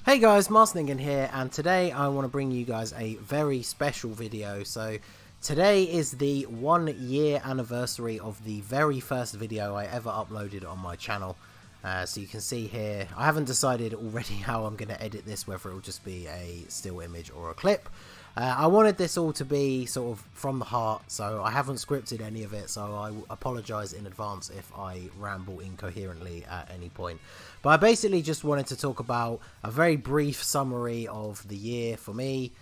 Hey guys, Ningen here, and today I want to bring you guys a very special video. So today is the 1 year anniversary of the very first video I ever uploaded on my channel. So you can see here, I haven't decided already how I'm going to edit this, whether it will just be a still image or a clip. I wanted this all to be sort of from the heart, so I haven't scripted any of it, so I apologise in advance if I ramble incoherently at any point. But I basically just wanted to talk about a very brief summary of the year for me,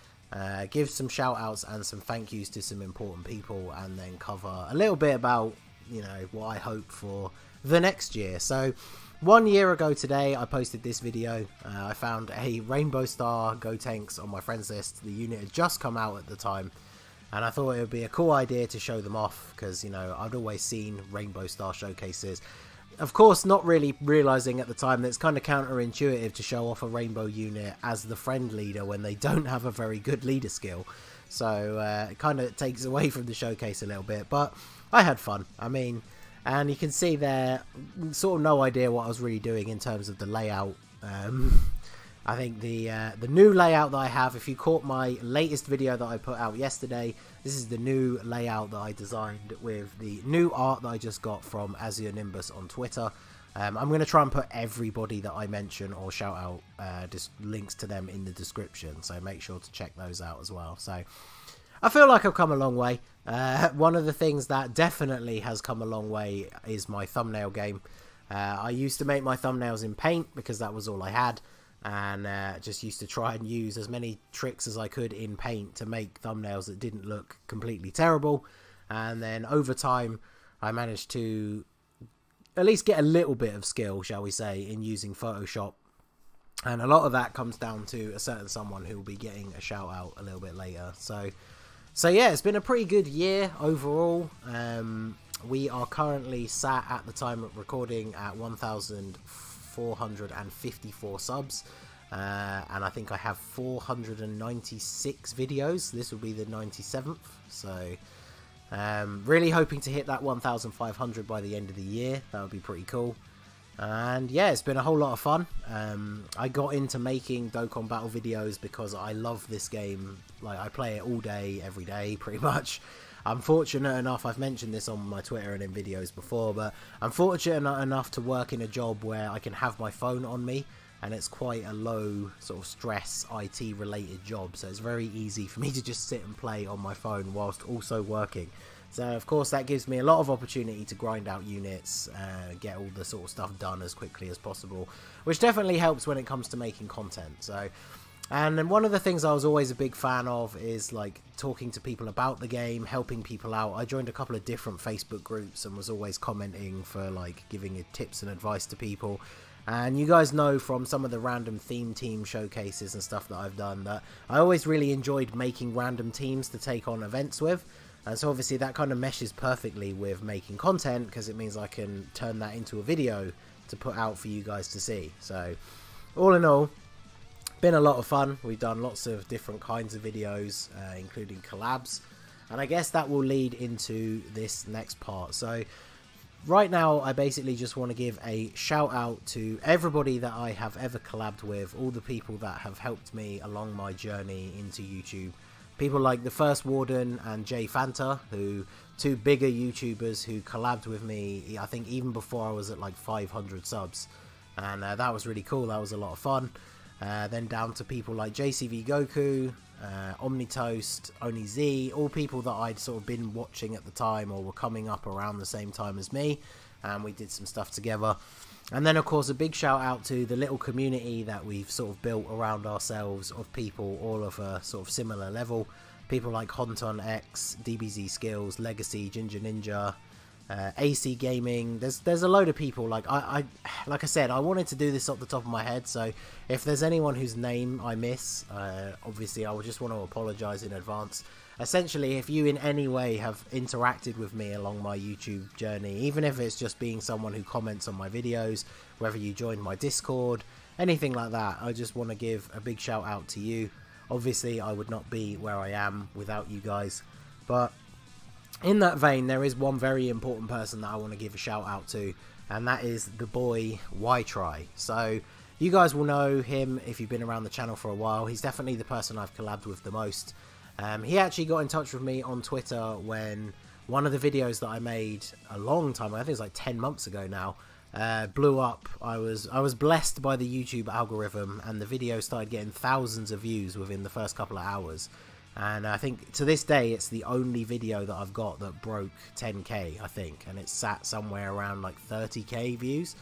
give some shout outs and some thank yous to some important people, and then cover a little bit about, you know, what I hope for the next year. So 1 year ago today, I posted this video. I found a Rainbow Star Gotenks on my friends list. The unit had just come out at the time, and I thought it would be a cool idea to show them off because, you know, I'd always seen Rainbow Star showcases. Of course, not really realising at the time that it's kind of counterintuitive to show off a Rainbow unit as the friend leader when they don't have a very good leader skill. So it kind of takes away from the showcase a little bit, but I had fun. I mean, and you can see there, sort of no idea what I was really doing in terms of the layout. I think the new layout that I have, if you caught my latest video that I put out yesterday, this is the new layout that I designed with the new art that I just got from Azure Nimbus on Twitter. I'm going to try and put everybody that I mention or shout out, just links to them in the description, so make sure to check those out as well. So I feel like I've come a long way. One of the things that definitely has come a long way is my thumbnail game. I used to make my thumbnails in Paint because that was all I had, and just used to try and use as many tricks as I could in Paint to make thumbnails that didn't look completely terrible. And then over time I managed to at least get a little bit of skill, shall we say, in using Photoshop. And a lot of that comes down to a certain someone who will be getting a shout out a little bit later. So yeah, it's been a pretty good year overall. We are currently sat at the time of recording at 1,454 subs. And I think I have 496 videos. This will be the 97th. So really hoping to hit that 1,500 by the end of the year. That would be pretty cool. And yeah, it's been a whole lot of fun. I got into making Dokkan Battle videos because I love this game. Like, I play it all day, every day, pretty much. I'm fortunate enough, I've mentioned this on my Twitter and in videos before, but I'm fortunate enough to work in a job where I can have my phone on me, and it's quite a low sort of stress IT related job, so it's very easy for me to just sit and play on my phone whilst also working. So of course that gives me a lot of opportunity to grind out units, get all the sort of stuff done as quickly as possible, which definitely helps when it comes to making content. So, and then one of the things I was always a big fan of is like talking to people about the game, helping people out. I joined a couple of different Facebook groups and was always commenting for like giving tips and advice to people. And you guys know from some of the random theme team showcases and stuff that I've done that I always really enjoyed making random teams to take on events with. And so obviously that kind of meshes perfectly with making content, because it means I can turn that into a video to put out for you guys to see. So all in all, been a lot of fun. We've done lots of different kinds of videos, including collabs. And I guess that will lead into this next part. So right now, I basically just want to give a shout out to everybody that I have ever collabed with, all the people that have helped me along my journey into YouTube. People like the First Warden and Jay Fanta, who two bigger YouTubers who collabed with me, I think even before I was at like 500 subs. And that was really cool, that was a lot of fun. Then down to people like JCV Goku, Omnitoast, OniZ, all people that I'd sort of been watching at the time or were coming up around the same time as me, and we did some stuff together. And then of course a big shout out to the little community that we've sort of built around ourselves of people all of a sort of similar level. People like Honton X, DBZ Skills, Legacy, Ginger Ninja, AC Gaming. There's a load of people. Like I said, I wanted to do this off the top of my head, so if there's anyone whose name I miss, obviously I would just want to apologise in advance. Essentially, if you in any way have interacted with me along my YouTube journey, even if it's just being someone who comments on my videos, whether you joined my Discord, anything like that, I just want to give a big shout out to you. Obviously I would not be where I am without you guys, but in that vein, there is one very important person that I want to give a shout out to, and that is the boy YTry. So you guys will know him if you've been around the channel for a while. He's definitely the person I've collabed with the most. He actually got in touch with me on Twitter when one of the videos that I made a long time ago, I think it was like 10 months ago now, blew up. I was blessed by the YouTube algorithm, and the video started getting thousands of views within the first couple of hours. And I think to this day it's the only video that I've got that broke 10k, I think, and it's sat somewhere around like 30k views.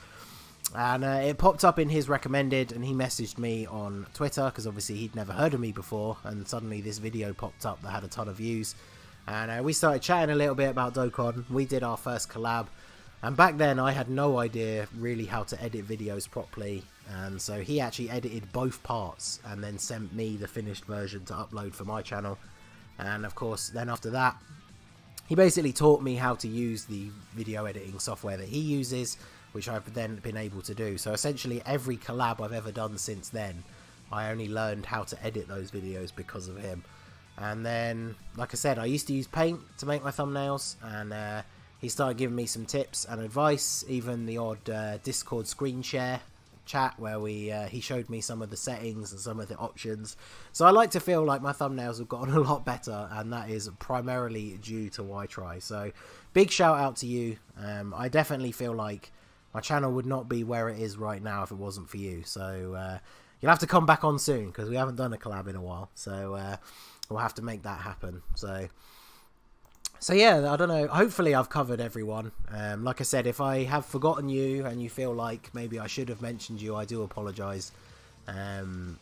And it popped up in his recommended, and he messaged me on Twitter because obviously he'd never heard of me before, and suddenly this video popped up that had a ton of views. And we started chatting a little bit about Dokkan. We did our first collab, and back then I had no idea really how to edit videos properly, and so he actually edited both parts and then sent me the finished version to upload for my channel. And of course then after that he basically taught me how to use the video editing software that he uses, which I've then been able to do. So essentially every collab I've ever done since then, I only learned how to edit those videos because of him. And then, like I said, I used to use Paint to make my thumbnails, and he started giving me some tips and advice, even the odd Discord screen share chat where he showed me some of the settings and some of the options. So I like to feel like my thumbnails have gotten a lot better, and that is primarily due to YTry. So big shout out to you. I definitely feel like my channel would not be where it is right now if it wasn't for you. So you'll have to come back on soon because we haven't done a collab in a while. So we'll have to make that happen. So yeah, I don't know. Hopefully I've covered everyone. Like I said, if I have forgotten you and you feel like maybe I should have mentioned you, I do apologise. I'm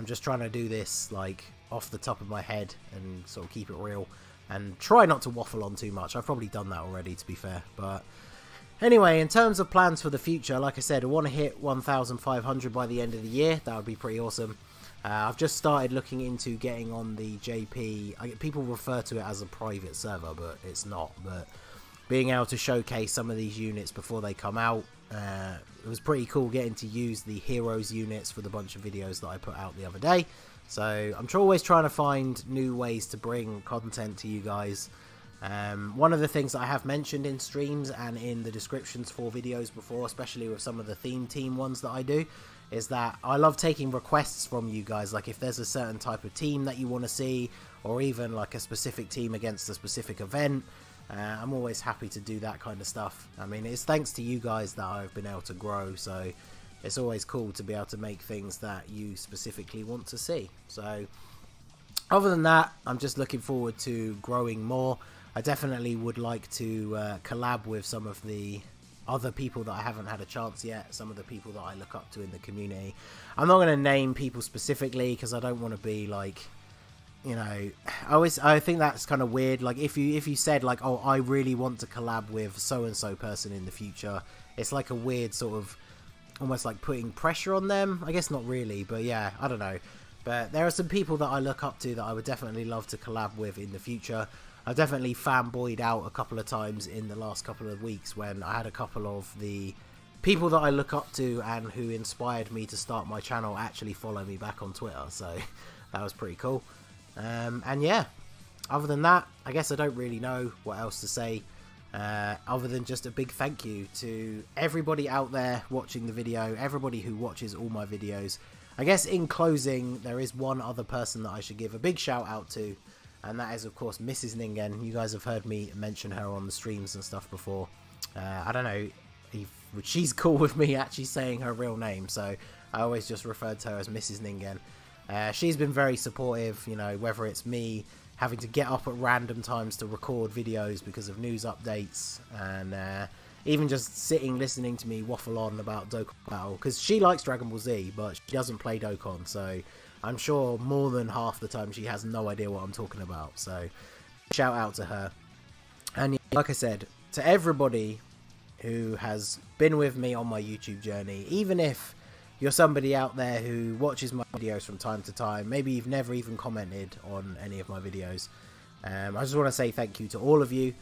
just trying to do this like off the top of my head and sort of keep it real and try not to waffle on too much. I've probably done that already, to be fair. But anyway, in terms of plans for the future, like I said, I want to hit 1,500 by the end of the year. That would be pretty awesome. I've just started looking into getting on the JP. People refer to it as a private server, but it's not. But being able to showcase some of these units before they come out, it was pretty cool getting to use the Heroes units for the bunch of videos that I put out the other day. So I'm always trying to find new ways to bring content to you guys. One of the things that I have mentioned in streams and in the descriptions for videos before, especially with some of the theme team ones that I do, is that I love taking requests from you guys. Like if there's a certain type of team that you want to see, or even like a specific team against a specific event, I'm always happy to do that kind of stuff. I mean, it's thanks to you guys that I've been able to grow, so it's always cool to be able to make things that you specifically want to see. So other than that, I'm just looking forward to growing more. I definitely would like to collab with some of the other people that I haven't had a chance yet, some of the people that I look up to in the community. I'm not going to name people specifically because I don't want to be like, you know, I think that's kind of weird. Like if you said like, oh, I really want to collab with so and so person in the future, it's like a weird sort of almost like putting pressure on them. I guess not really, but yeah, I don't know. But there are some people that I look up to that I would definitely love to collab with in the future. I've definitely fanboyed out a couple of times in the last couple of weeks when I had a couple of the people that I look up to and who inspired me to start my channel actually follow me back on Twitter, so that was pretty cool. And yeah, other than that, I guess I don't really know what else to say, other than just a big thank you to everybody out there watching the video, everybody who watches all my videos. I guess in closing, there is one other person that I should give a big shout out to, and that is of course Mrs. Ningen. You guys have heard me mention her on the streams and stuff before. I don't know if she's cool with me actually saying her real name, so I always just referred to her as Mrs. Ningen. She's been very supportive, you know, whether it's me having to get up at random times to record videos because of news updates, and even just sitting listening to me waffle on about Dokkan Battle, because she likes Dragon Ball Z but she doesn't play Dokkan, so I'm sure more than half the time she has no idea what I'm talking about. So shout out to her. And like I said, to everybody who has been with me on my YouTube journey, even if you're somebody out there who watches my videos from time to time, maybe you've never even commented on any of my videos, I just want to say thank you to all of you.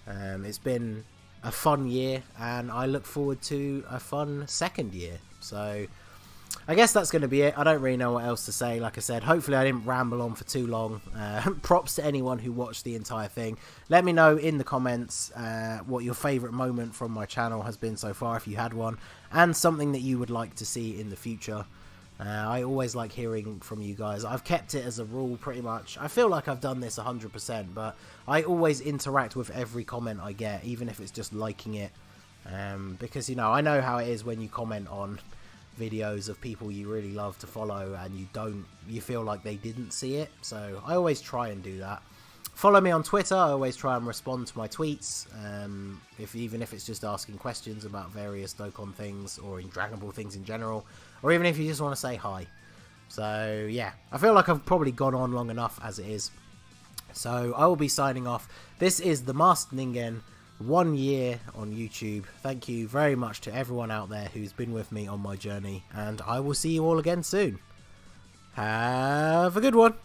It's been a fun year and I look forward to a fun second year. So I guess that's going to be it. I don't really know what else to say. Like I said, hopefully I didn't ramble on for too long. Props to anyone who watched the entire thing. Let me know in the comments what your favourite moment from my channel has been so far, if you had one, and something that you would like to see in the future. I always like hearing from you guys. I've kept it as a rule pretty much. I feel like I've done this 100%, but I always interact with every comment I get, even if it's just liking it. Because, you know, I know how it is when you comment on videos of people you really love to follow and you feel like they didn't see it. So I always try and do that. Follow me on Twitter. I always try and respond to my tweets, even if it's just asking questions about various Dokkan things or in Dragon Ball things in general, or even if you just want to say hi. So yeah, I feel like I've probably gone on long enough as it is. So I will be signing off. This is the Masked Ningen, 1 year on YouTube. Thank you very much to everyone out there who's been with me on my journey, and I will see you all again soon. Have a good one.